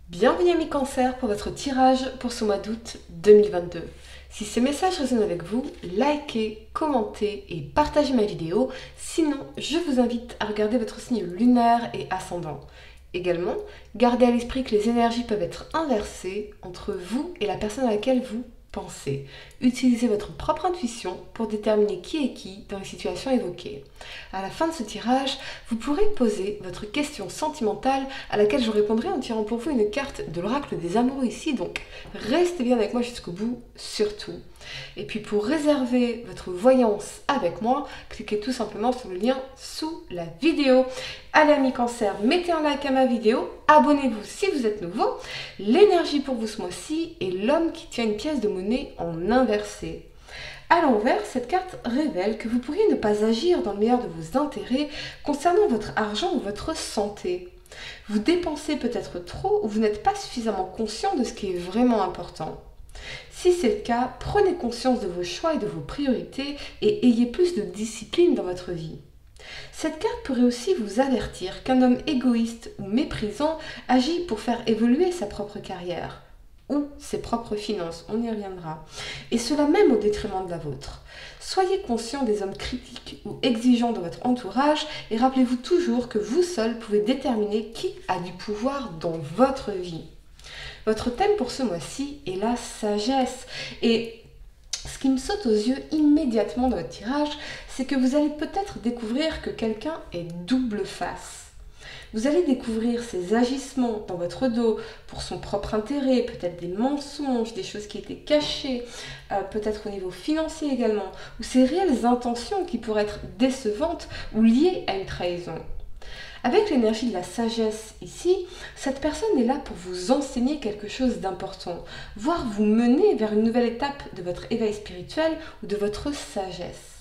Bienvenue amis Cancer pour votre tirage pour ce mois d'août 2022. Si ces messages résonnent avec vous, likez, commentez et partagez ma vidéo. Sinon, je vous invite à regarder votre signe lunaire et ascendant. Également, gardez à l'esprit que les énergies peuvent être inversées entre vous et la personne à laquelle vous pensez. Utilisez votre propre intuition pour déterminer qui est qui dans les situations évoquées. À la fin de ce tirage, vous pourrez poser votre question sentimentale à laquelle je répondrai en tirant pour vous une carte de l'oracle des amoureux ici, donc restez bien avec moi jusqu'au bout, surtout. Et puis pour réserver votre voyance avec moi, cliquez tout simplement sur le lien sous la vidéo. Allez amis Cancer, mettez un like à ma vidéo, abonnez-vous si vous êtes nouveau. L'énergie pour vous ce mois-ci est l'homme qui tient une pièce de monnaie en inversé. À l'envers, cette carte révèle que vous pourriez ne pas agir dans le meilleur de vos intérêts concernant votre argent ou votre santé. Vous dépensez peut-être trop ou vous n'êtes pas suffisamment conscient de ce qui est vraiment important. Si c'est le cas, prenez conscience de vos choix et de vos priorités et ayez plus de discipline dans votre vie. Cette carte pourrait aussi vous avertir qu'un homme égoïste ou méprisant agit pour faire évoluer sa propre carrière ou ses propres finances, on y reviendra, et cela même au détriment de la vôtre. Soyez conscient des hommes critiques ou exigeants dans votre entourage et rappelez-vous toujours que vous seul pouvez déterminer qui a du pouvoir dans votre vie. Votre thème pour ce mois-ci est la sagesse. Et ce qui me saute aux yeux immédiatement dans votre tirage, c'est que vous allez peut-être découvrir que quelqu'un est double face. Vous allez découvrir ses agissements dans votre dos pour son propre intérêt, peut-être des mensonges, des choses qui étaient cachées, peut-être au niveau financier également, ou ses réelles intentions qui pourraient être décevantes ou liées à une trahison. Avec l'énergie de la sagesse ici, cette personne est là pour vous enseigner quelque chose d'important, voire vous mener vers une nouvelle étape de votre éveil spirituel ou de votre sagesse.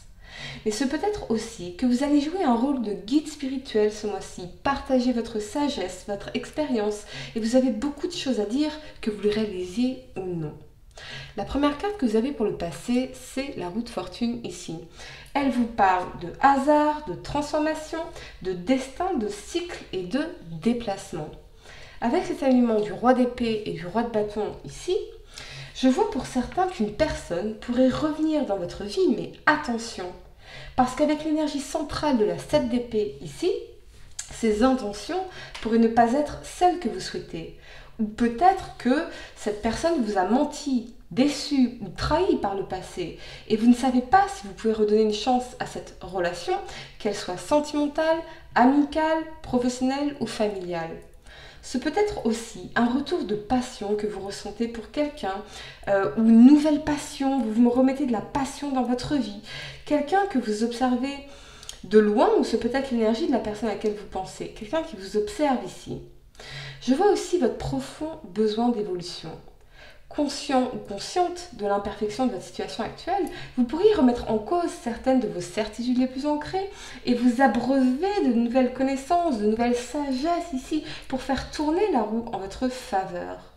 Mais c'est peut-être aussi que vous allez jouer un rôle de guide spirituel ce mois-ci, partager votre sagesse, votre expérience, et vous avez beaucoup de choses à dire que vous le réalisiez ou non. La première carte que vous avez pour le passé, c'est la roue de fortune ici. Elle vous parle de hasard, de transformation, de destin, de cycle et de déplacement. Avec cet alignement du roi d'épée et du roi de bâton ici, je vois pour certains qu'une personne pourrait revenir dans votre vie, mais attention, parce qu'avec l'énergie centrale de la 7 d'épée ici, ses intentions pourraient ne pas être celles que vous souhaitez. Ou peut-être que cette personne vous a menti, déçu ou trahi par le passé et vous ne savez pas si vous pouvez redonner une chance à cette relation, qu'elle soit sentimentale, amicale, professionnelle ou familiale. Ce peut être aussi un retour de passion que vous ressentez pour quelqu'un ou une nouvelle passion, vous me remettez de la passion dans votre vie, quelqu'un que vous observez de loin ou c'est peut-être l'énergie de la personne à laquelle vous pensez, quelqu'un qui vous observe ici. Je vois aussi votre profond besoin d'évolution. Conscient ou consciente de l'imperfection de votre situation actuelle, vous pourriez remettre en cause certaines de vos certitudes les plus ancrées et vous abreuver de nouvelles connaissances, de nouvelles sagesses ici pour faire tourner la roue en votre faveur.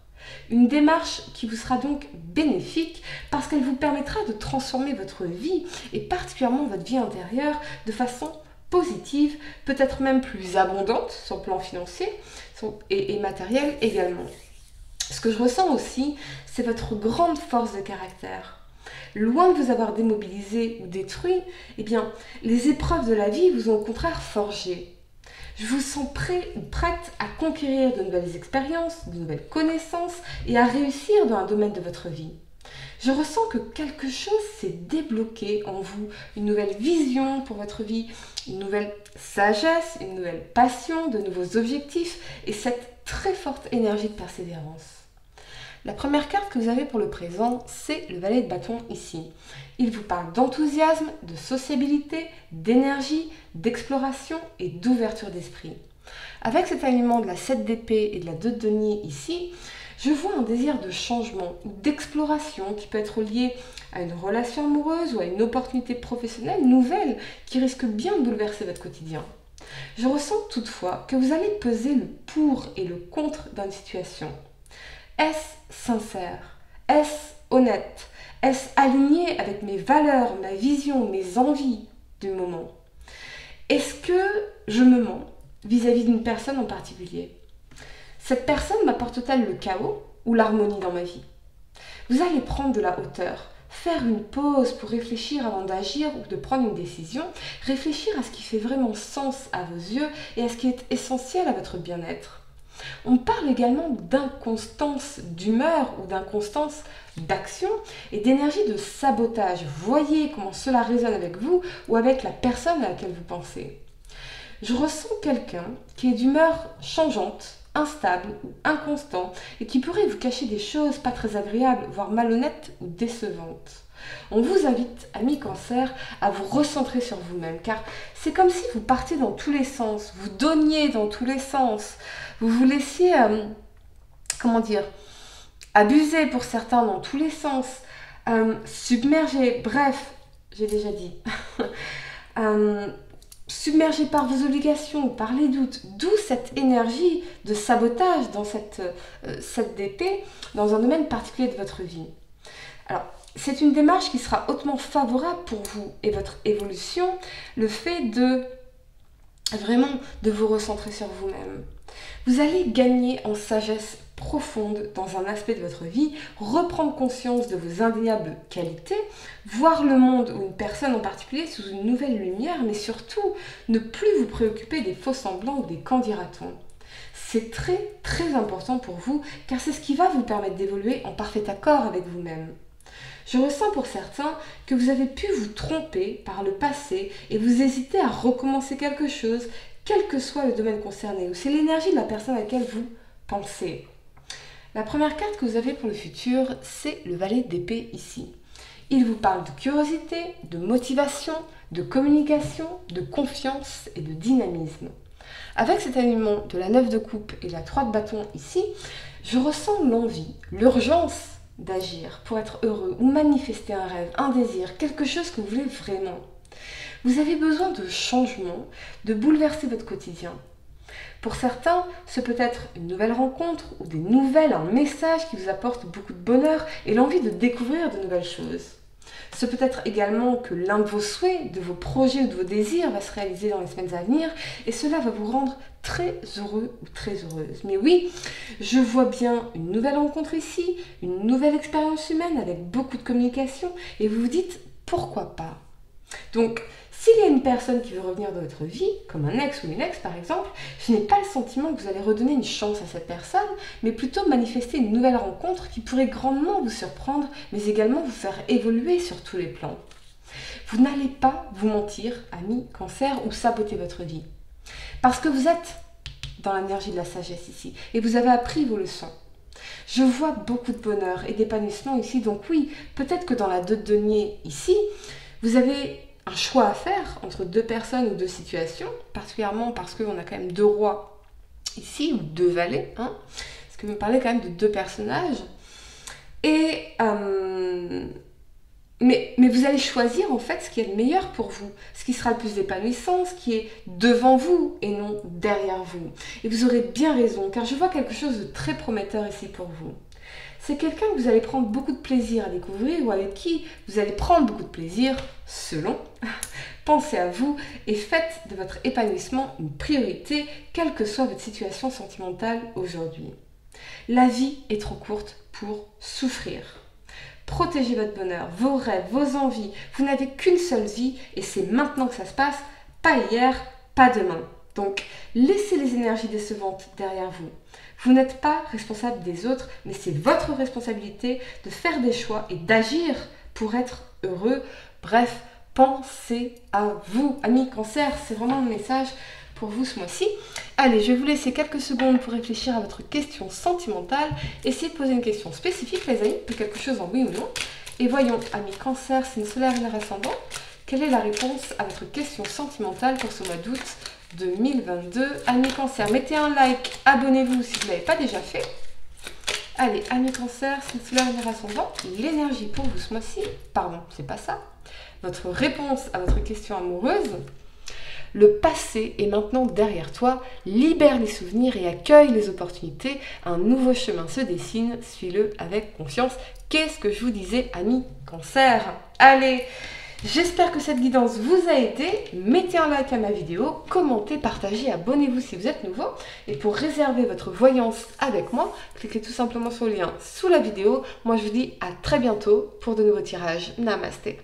Une démarche qui vous sera donc bénéfique parce qu'elle vous permettra de transformer votre vie et particulièrement votre vie intérieure de façon positive, peut-être même plus abondante sur le plan financier et matériel également. Ce que je ressens aussi, c'est votre grande force de caractère. Loin de vous avoir démobilisé ou détruit, eh bien, les épreuves de la vie vous ont au contraire forgé. Je vous sens prêt ou prête à conquérir de nouvelles expériences, de nouvelles connaissances et à réussir dans un domaine de votre vie. Je ressens que quelque chose s'est débloqué en vous, une nouvelle vision pour votre vie, une nouvelle sagesse, une nouvelle passion, de nouveaux objectifs et cette très forte énergie de persévérance. La première carte que vous avez pour le présent, c'est le valet de bâton ici. Il vous parle d'enthousiasme, de sociabilité, d'énergie, d'exploration et d'ouverture d'esprit. Avec cet alignement de la 7 d'épée et de la 2 de denier ici, je vois un désir de changement ou d'exploration qui peut être lié à une relation amoureuse ou à une opportunité professionnelle nouvelle qui risque bien de bouleverser votre quotidien. Je ressens toutefois que vous allez peser le pour et le contre dans une situation. Est-ce sincère? Est-ce honnête? Est-ce aligné avec mes valeurs, ma vision, mes envies du moment? Est-ce que je me mens vis-à-vis d'une personne en particulier? Cette personne m'apporte-t-elle le chaos ou l'harmonie dans ma vie? Vous allez prendre de la hauteur, faire une pause pour réfléchir avant d'agir ou de prendre une décision, réfléchir à ce qui fait vraiment sens à vos yeux et à ce qui est essentiel à votre bien-être. On parle également d'inconstance d'humeur ou d'inconstance d'action et d'énergie de sabotage. Voyez comment cela résonne avec vous ou avec la personne à laquelle vous pensez. Je ressens quelqu'un qui est d'humeur changeante, instable ou inconstant et qui pourrait vous cacher des choses pas très agréables, voire malhonnêtes ou décevantes. On vous invite, amis Cancer, à vous recentrer sur vous-même, car c'est comme si vous partiez dans tous les sens, vous donniez dans tous les sens, vous vous laissiez, abuser pour certains dans tous les sens, submerger, bref, j'ai déjà dit, submergé par vos obligations, par les doutes, d'où cette énergie de sabotage dans cette d'épée, dans un domaine particulier de votre vie. Alors, c'est une démarche qui sera hautement favorable pour vous et votre évolution, le fait de vraiment de vous recentrer sur vous-même. Vous allez gagner en sagesse profonde dans un aspect de votre vie, reprendre conscience de vos indéniables qualités, voir le monde ou une personne en particulier sous une nouvelle lumière, mais surtout ne plus vous préoccuper des faux semblants ou des qu'en dira-t-on. C'est très très important pour vous car c'est ce qui va vous permettre d'évoluer en parfait accord avec vous-même. Je ressens pour certains que vous avez pu vous tromper par le passé et vous hésitez à recommencer quelque chose, quel que soit le domaine concerné, ou c'est l'énergie de la personne à laquelle vous pensez. La première carte que vous avez pour le futur, c'est le valet d'épée ici. Il vous parle de curiosité, de motivation, de communication, de confiance et de dynamisme. Avec cet alignement de la 9 de coupe et la 3 de bâton ici, je ressens l'envie, l'urgence d'agir pour être heureux ou manifester un rêve, un désir, quelque chose que vous voulez vraiment. Vous avez besoin de changement, de bouleverser votre quotidien. Pour certains, ce peut être une nouvelle rencontre ou des nouvelles, un message qui vous apporte beaucoup de bonheur et l'envie de découvrir de nouvelles choses. Ce peut être également que l'un de vos souhaits, de vos projets ou de vos désirs va se réaliser dans les semaines à venir et cela va vous rendre très heureux ou très heureuse. Mais oui, je vois bien une nouvelle rencontre ici, une nouvelle expérience humaine avec beaucoup de communication et vous vous dites pourquoi pas. Donc, s'il y a une personne qui veut revenir dans votre vie, comme un ex ou une ex par exemple, je n'ai pas le sentiment que vous allez redonner une chance à cette personne, mais plutôt manifester une nouvelle rencontre qui pourrait grandement vous surprendre, mais également vous faire évoluer sur tous les plans. Vous n'allez pas vous mentir, amis Cancer, ou saboter votre vie. Parce que vous êtes dans l'énergie de la sagesse ici, et vous avez appris vos leçons. Je vois beaucoup de bonheur et d'épanouissement ici, donc oui, peut-être que dans la 2 de denier ici, vous avez un choix à faire entre 2 personnes ou 2 situations, particulièrement parce qu'on a quand même 2 rois ici, ou 2 valets, hein, parce que vous me parlez quand même de 2 personnages. Et, mais vous allez choisir en fait ce qui est le meilleur pour vous, ce qui sera le plus épanouissant, ce qui est devant vous et non derrière vous. Et vous aurez bien raison, car je vois quelque chose de très prometteur ici pour vous. C'est quelqu'un que vous allez prendre beaucoup de plaisir à découvrir ou avec qui vous allez prendre beaucoup de plaisir, selon. Pensez à vous et faites de votre épanouissement une priorité, quelle que soit votre situation sentimentale aujourd'hui. La vie est trop courte pour souffrir. Protégez votre bonheur, vos rêves, vos envies. Vous n'avez qu'une seule vie et c'est maintenant que ça se passe, pas hier, pas demain. Donc, laissez les énergies décevantes derrière vous. Vous n'êtes pas responsable des autres, mais c'est votre responsabilité de faire des choix et d'agir pour être heureux. Bref, pensez à vous. Amis Cancer, c'est vraiment le message pour vous ce mois-ci. Allez, je vais vous laisser quelques secondes pour réfléchir à votre question sentimentale. Essayez de poser une question spécifique, les amis, de quelque chose en oui ou non. Et voyons, amis Cancer, signe solaire et ascendant, quelle est la réponse à votre question sentimentale pour ce mois d'août 2022. Amis Cancer, mettez un like, abonnez-vous si vous ne l'avez pas déjà fait. Allez, amis Cancer, signe solaire et ascendant, l'énergie pour vous ce mois-ci, pardon, c'est pas ça. Votre réponse à votre question amoureuse. Le passé est maintenant derrière toi, libère les souvenirs et accueille les opportunités. Un nouveau chemin se dessine, suis-le avec confiance. Qu'est-ce que je vous disais, amis Cancer? Allez, J'espère que cette guidance vous a aidé. Mettez un like à ma vidéo, commentez, partagez, abonnez-vous si vous êtes nouveau. Et pour réserver votre voyance avec moi, cliquez tout simplement sur le lien sous la vidéo. Moi, je vous dis à très bientôt pour de nouveaux tirages. Namasté.